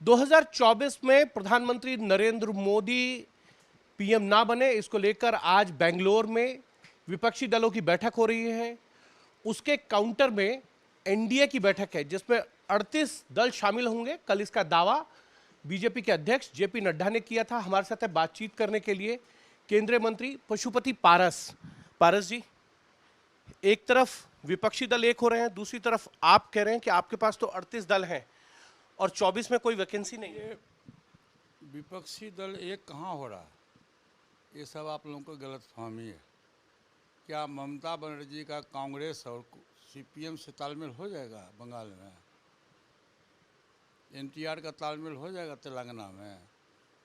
2024 में प्रधानमंत्री नरेंद्र मोदी पीएम ना बने, इसको लेकर आज बेंगलोर में विपक्षी दलों की बैठक हो रही है। उसके काउंटर में एनडीए की बैठक है जिसमें 38 दल शामिल होंगे। कल इसका दावा बीजेपी के अध्यक्ष जेपी नड्डा ने किया था। हमारे साथ बातचीत करने के लिए केंद्रीय मंत्री पशुपति पारस। पारस जी, एक तरफ विपक्षी दल एक हो रहे हैं, दूसरी तरफ आप कह रहे हैं कि आपके पास तो 38 दल हैं और 24 में कोई वैकेंसी नहीं है। विपक्षी दल एक कहाँ हो रहा है, ये सब आप लोगों को गलतफहमी है। क्या ममता बनर्जी का कांग्रेस और सीपीएम से तालमेल हो जाएगा बंगाल में? एनटीआर का तालमेल हो जाएगा तेलंगाना में?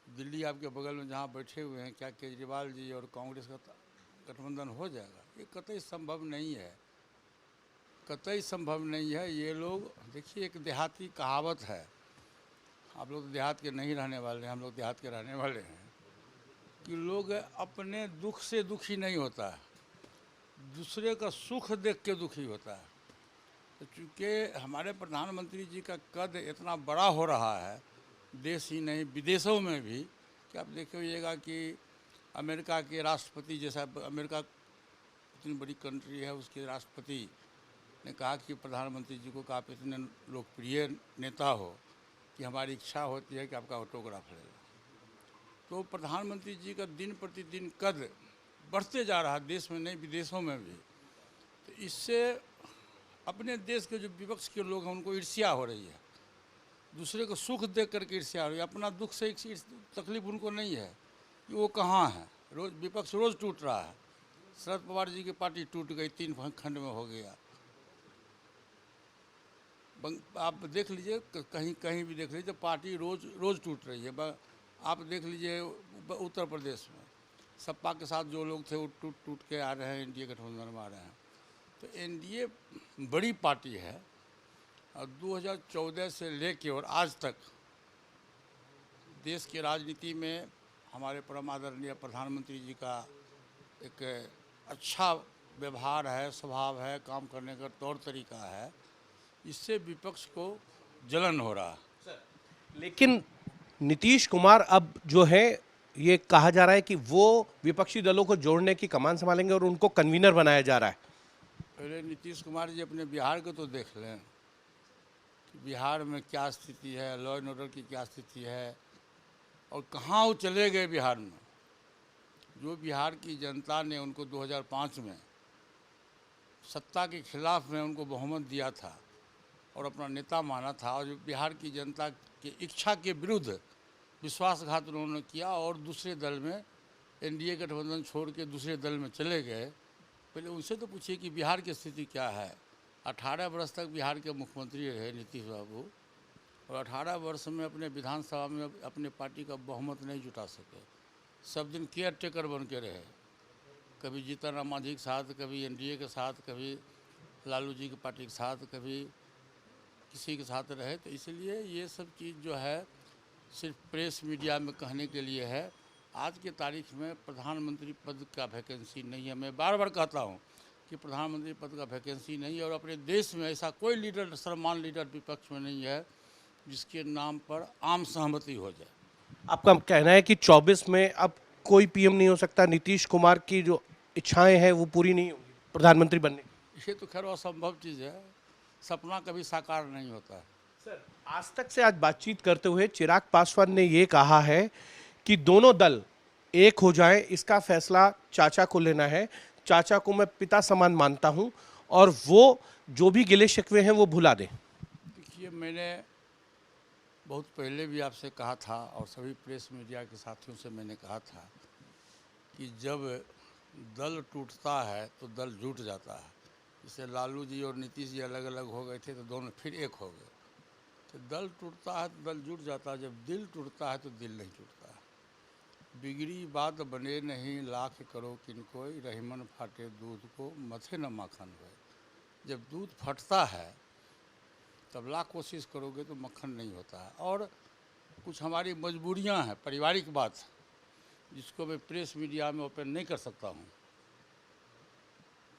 दिल्ली आपके बगल में जहाँ बैठे हुए हैं, क्या केजरीवाल जी और कांग्रेस का गठबंधन हो जाएगा? ये कतई संभव नहीं है, कतई संभव नहीं है। ये लोग देखिए, एक देहाती कहावत है, आप लोग तो देहात के नहीं रहने वाले हैं, हम लोग देहात के रहने वाले हैं, कि लोग अपने दुख से दुखी नहीं होता है, दूसरे का सुख देख के दुखी होता है। तो चूँकि हमारे प्रधानमंत्री जी का कद इतना बड़ा हो रहा है, देश ही नहीं विदेशों में भी, कि आप देखिएगा कि अमेरिका के राष्ट्रपति जैसा, अमेरिका इतनी बड़ी कंट्री है, उसके राष्ट्रपति ने कहा कि प्रधानमंत्री जी को, आप इतने लोकप्रिय नेता हो कि हमारी इच्छा होती है कि आपका ऑटोग्राफ ले लो। तो प्रधानमंत्री जी का दिन प्रतिदिन कद बढ़ते जा रहा है, देश में नहीं विदेशों में भी। तो इससे अपने देश के जो विपक्ष के लोग हैं उनको ईर्ष्या हो रही है, दूसरे को सुख देख करके ईर्ष्या हो रही है। अपना दुख से तकलीफ उनको नहीं है कि वो कहाँ है। रोज विपक्ष रोज़ टूट रहा है। शरद पवार जी की पार्टी टूट गई, 3 खंड में हो गया। आप देख लीजिए, कहीं कहीं भी देख लीजिए, पार्टी रोज़ टूट रही है। आप देख लीजिए उत्तर प्रदेश में सपा के साथ जो लोग थे वो टूट के आ रहे हैं, एनडीए गठबंधन में आ रहे हैं। तो एनडीए बड़ी पार्टी है और 2014 से लेके और आज तक देश की राजनीति में हमारे परम आदरणीय प्रधानमंत्री जी का एक अच्छा व्यवहार है, स्वभाव है, काम करने का तौर तरीका है। इससे विपक्ष को जलन हो रहा है। लेकिन नीतीश कुमार अब जो है, ये कहा जा रहा है कि वो विपक्षी दलों को जोड़ने की कमान संभालेंगे और उनको कन्वीनर बनाया जा रहा है। पहले नीतीश कुमार जी अपने बिहार को तो देख लें कि बिहार में क्या स्थिति है, लॉ एंड ऑर्डर की क्या स्थिति है, और कहाँ वो चले गए बिहार में। जो बिहार की जनता ने उनको 2005 में सत्ता के खिलाफ में उनको बहुमत दिया था और अपना नेता माना था, और जो बिहार की जनता की इच्छा के विरुद्ध विश्वासघात उन्होंने किया और दूसरे दल में एनडीए गठबंधन छोड़ के दूसरे दल में चले गए। पहले उनसे तो पूछिए कि बिहार की स्थिति क्या है। 18 वर्ष तक बिहार के मुख्यमंत्री रहे नीतीश बाबू, और 18 वर्ष में अपने विधानसभा में अपने पार्टी का बहुमत नहीं जुटा सके। सब दिन केयर टेकर बन के रहे, कभी जीतन राम मांझी के साथ, कभी एनडीए के साथ, कभी लालू जी की पार्टी के साथ, कभी किसी के साथ रहे। तो इसलिए ये सब चीज़ जो है सिर्फ प्रेस मीडिया में कहने के लिए है। आज के तारीख में प्रधानमंत्री पद का वैकेंसी नहीं है। मैं बार बार कहता हूँ कि प्रधानमंत्री पद का वैकेंसी नहीं है, और अपने देश में ऐसा कोई लीडर, सर्वमान्य लीडर विपक्ष में नहीं है जिसके नाम पर आम सहमति हो जाए। आपका कहना है कि 24 में अब कोई पीएम नहीं हो सकता, नीतीश कुमार की जो इच्छाएं हैं वो पूरी नहीं होगी प्रधानमंत्री बनने की? ये तो खैर असंभव चीज़ है, सपना कभी साकार नहीं होता है। सर, आज तक से आज बातचीत करते हुए चिराग पासवान ने ये कहा है कि दोनों दल एक हो जाएं, इसका फैसला चाचा को लेना है। चाचा को मैं पिता समान मानता हूं और वो जो भी गिले शिकवे हैं वो भुला दें। देखिए, मैंने बहुत पहले भी आपसे कहा था और सभी प्रेस मीडिया के साथियों से मैंने कहा था कि जब दल टूटता है तो दल जुट जाता है। जैसे लालू जी और नीतीश जी अलग अलग हो गए थे तो दोनों फिर एक हो गए। तो दल टूटता है तो दल जुट जाता है, जब दिल टूटता है तो दिल नहीं टूटता है। बिगड़ी बात बने नहीं लाख करो किनको, रहीमन फाटे दूध को मथे न माखन होए। जब दूध फटता है तब लाख कोशिश करोगे तो मक्खन नहीं होता है। और कुछ हमारी मजबूरियां हैं, पारिवारिक बात, जिसको मैं प्रेस मीडिया में ओपन नहीं कर सकता हूं।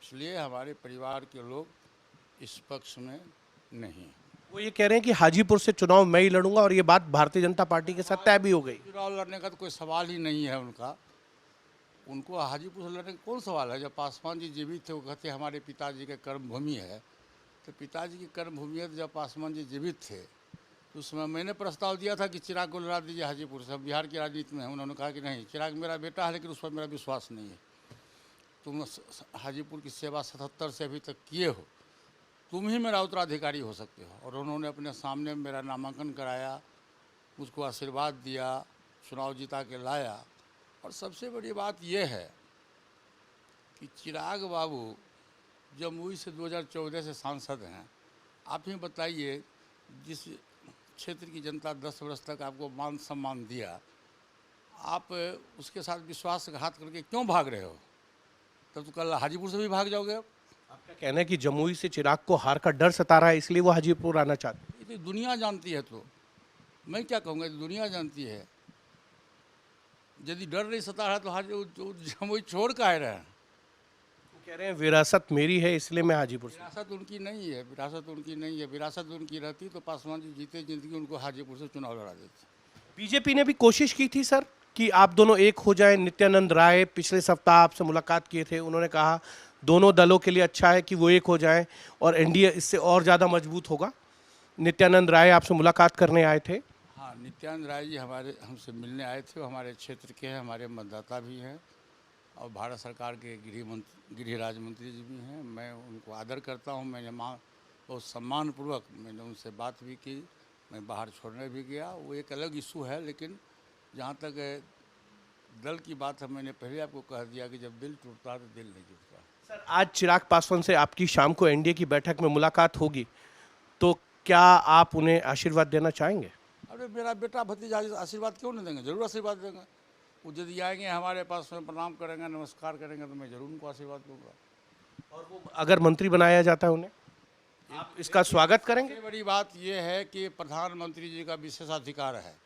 इसलिए हमारे परिवार के लोग इस पक्ष में नहीं। वो ये कह रहे हैं कि हाजीपुर से चुनाव मैं ही लड़ूंगा और ये बात भारतीय जनता पार्टी के साथ तय भी हो गई। चुनाव लड़ने का तो कोई सवाल ही नहीं है उनका। उनको हाजीपुर से लड़ने का कौन सवाल है? जब पासवान जी जीवित थे वो कहते हमारे पिताजी के कर्मभूमि है, तो पिताजी की कर्मभूमि है। तो जब पासवान जी जीवित थे तो उस समय मैंने प्रस्ताव दिया था कि चिराग को लड़ा दीजिए हाजीपुर से। बिहार की राजनीति में है, उन्होंने कहा कि नहीं, चिराग मेरा बेटा है लेकिन उस पर मेरा विश्वास नहीं है। तुम हाजीपुर की सेवा 77 से अभी तक किए हो, तुम ही मेरा उत्तराधिकारी हो सकते हो। और उन्होंने अपने सामने मेरा नामांकन कराया, मुझको आशीर्वाद दिया, चुनाव जिता के लाया। और सबसे बड़ी बात यह है कि चिराग बाबू जमुई से 2014 से सांसद हैं। आप ही बताइए, जिस क्षेत्र की जनता 10 वर्ष तक आपको मान सम्मान दिया, आप उसके साथ विश्वासघात करके क्यों भाग रहे हो? तब तो कल हाजीपुर से भी भाग जाओगे। अब आपका कहना है कि जमुई से चिराग को हार का डर सता रहा है, इसलिए वो हाजीपुर आना चाहते हैं। ये तो दुनिया जानती है, तो मैं क्या कहूँगा, दुनिया जानती है। यदि डर नहीं सता रहा तो जमुई छोड़ का रहे हैं। कह रहे हैं विरासत मेरी है इसलिए मैं हाजीपुर से। विरासत उनकी नहीं है, विरासत उनकी नहीं है। विरासत उनकी रहती तो पासवान जी जीते जिंदगी उनको हाजीपुर से चुनाव लड़ा देते। बीजेपी ने भी कोशिश की थी सर कि आप दोनों एक हो जाएं। नित्यानंद राय पिछले सप्ताह आपसे मुलाकात किए थे, उन्होंने कहा दोनों दलों के लिए अच्छा है कि वो एक हो जाएं और एनडीए इससे और ज़्यादा मजबूत होगा। नित्यानंद राय आपसे मुलाकात करने आए थे। हाँ, नित्यानंद राय जी हमसे मिलने आए थे। वो हमारे क्षेत्र के हैं, हमारे मतदाता भी हैं और भारत सरकार के गृह राज्य मंत्री जी भी हैं। मैं उनको आदर करता हूँ। मैंने बहुत सम्मानपूर्वक मैंने उनसे बात भी की। मैं बाहर छोड़ने भी गया, वो एक अलग इशू है। लेकिन जहाँ तक दल की बात है, मैंने पहले आपको कह दिया कि जब दिल टूटता है तो दिल नहीं टूटता। सर, आज चिराग पासवान से आपकी शाम को एनडीए की बैठक में मुलाकात होगी, तो क्या आप उन्हें आशीर्वाद देना चाहेंगे? अरे मेरा बेटा भतीजा आशीर्वाद क्यों नहीं देंगे? जरूर आशीर्वाद देंगे। वो यदि आएंगे हमारे पास में, प्रणाम करेंगे, नमस्कार करेंगे, तो मैं जरूर उनको आशीर्वाद दूंगा। और वो अगर मंत्री बनाया जाता है उन्हें, आप इसका स्वागत करेंगे? सबसे बड़ी बात यह है कि प्रधानमंत्री जी का विशेषाधिकार है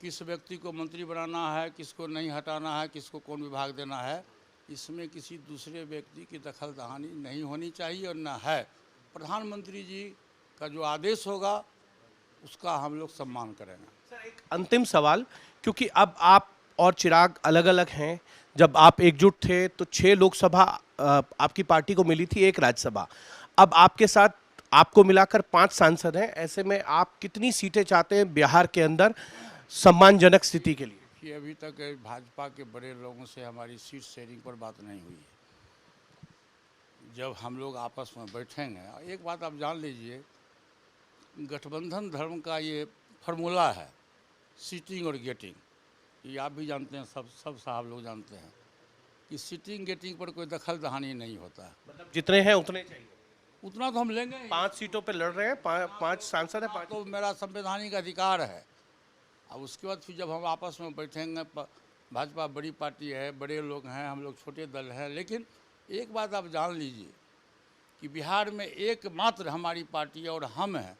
किस व्यक्ति को मंत्री बनाना है, किसको नहीं हटाना है, किसको कौन विभाग देना है। इसमें किसी दूसरे व्यक्ति की दखल दहानी नहीं होनी चाहिए और न है। प्रधानमंत्री जी का जो आदेश होगा उसका हम लोग सम्मान करेंगे। सर, एक अंतिम सवाल, क्योंकि अब आप और चिराग अलग अलग हैं। जब आप एकजुट थे तो 6 लोकसभा आपकी पार्टी को मिली थी, 1 राज्यसभा। अब आपके साथ आपको मिलाकर 5 सांसद हैं। ऐसे में आप कितनी सीटें चाहते हैं बिहार के अंदर सम्मानजनक स्थिति के लिए? कि अभी तक भाजपा के बड़े लोगों से हमारी सीट शेयरिंग पर बात नहीं हुई है। जब हम लोग आपस में बैठेंगे, एक बात आप जान लीजिए, गठबंधन धर्म का ये फार्मूला है, सीटिंग और गेटिंग। ये आप भी जानते हैं, सब साहब लोग जानते हैं कि सीटिंग गेटिंग पर कोई दखल दहानी नहीं होता है। मतलब जितने हैं उतने चाहिए। उतना तो हम लेंगे ही। 5 सीटों पे लड़ रहे हैं, 5 सांसद हैं, 5। तो मेरा संवैधानिक अधिकार है। अब उसके बाद फिर जब हम आपस में बैठेंगे, भाजपा बड़ी पार्टी है, बड़े लोग हैं, हम लोग छोटे दल हैं। लेकिन एक बात आप जान लीजिए कि बिहार में एकमात्र हमारी पार्टी और हम हैं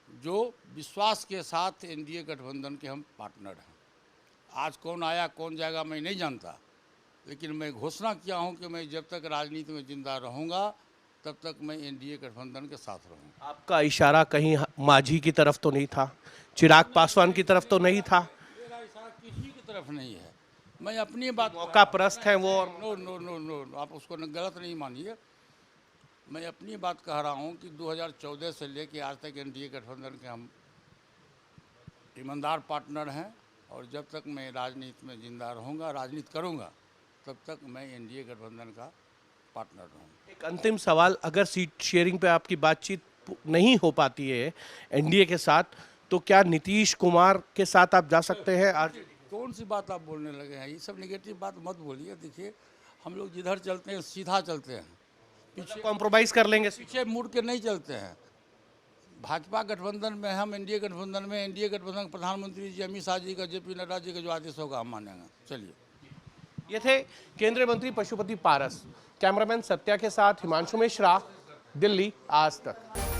जो विश्वास के साथ एनडीए गठबंधन के हम पार्टनर हैं। आज कौन आया कौन जाएगा मैं नहीं जानता, लेकिन मैं घोषणा किया हूं कि मैं जब तक राजनीति में जिंदा रहूंगा तब तक मैं एनडीए गठबंधन के साथ रहूंगा। आपका इशारा कहीं मांझी की तरफ तो नहीं था, चिराग पासवान की तरफ तो नहीं था? मेरा इशारा किसी की तरफ नहीं है। मैं अपनी बात, मौका परस्त है वो। और नो नो नो नो, आप उसको गलत नहीं मानिए। मैं अपनी बात कह रहा हूं कि 2014 से लेके आज तक एनडीए गठबंधन के हम ईमानदार पार्टनर हैं। और जब तक मैं राजनीति में जिंदा रहूंगा, राजनीति करूंगा, तब तक मैं एनडीए गठबंधन का पार्टनर रहूंगा। एक अंतिम सवाल, अगर सीट शेयरिंग पे आपकी बातचीत नहीं हो पाती है एनडीए के साथ, तो क्या नीतीश कुमार के साथ आप जा सकते हैं? कौन सी बात आप बोलने लगे हैं? ये सब नेगेटिव बात मत बोलिए। देखिए, हम लोग जिधर चलते हैं सीधा चलते हैं, पीछे कॉम्प्रोमाइज कर लेंगे? पीछे मुड़ के नहीं चलते हैं। भाजपा गठबंधन में हम, एनडीए गठबंधन में, एनडीए गठबंधन प्रधानमंत्री जी अमित शाह जी का, जेपी नड्डा जी का जो आदेश होगा हम मानेंगे। चलिए। ये थे केंद्रीय मंत्री पशुपति पारस। कैमरामैन सत्या के साथ हिमांशु मिश्रा, दिल्ली आज तक।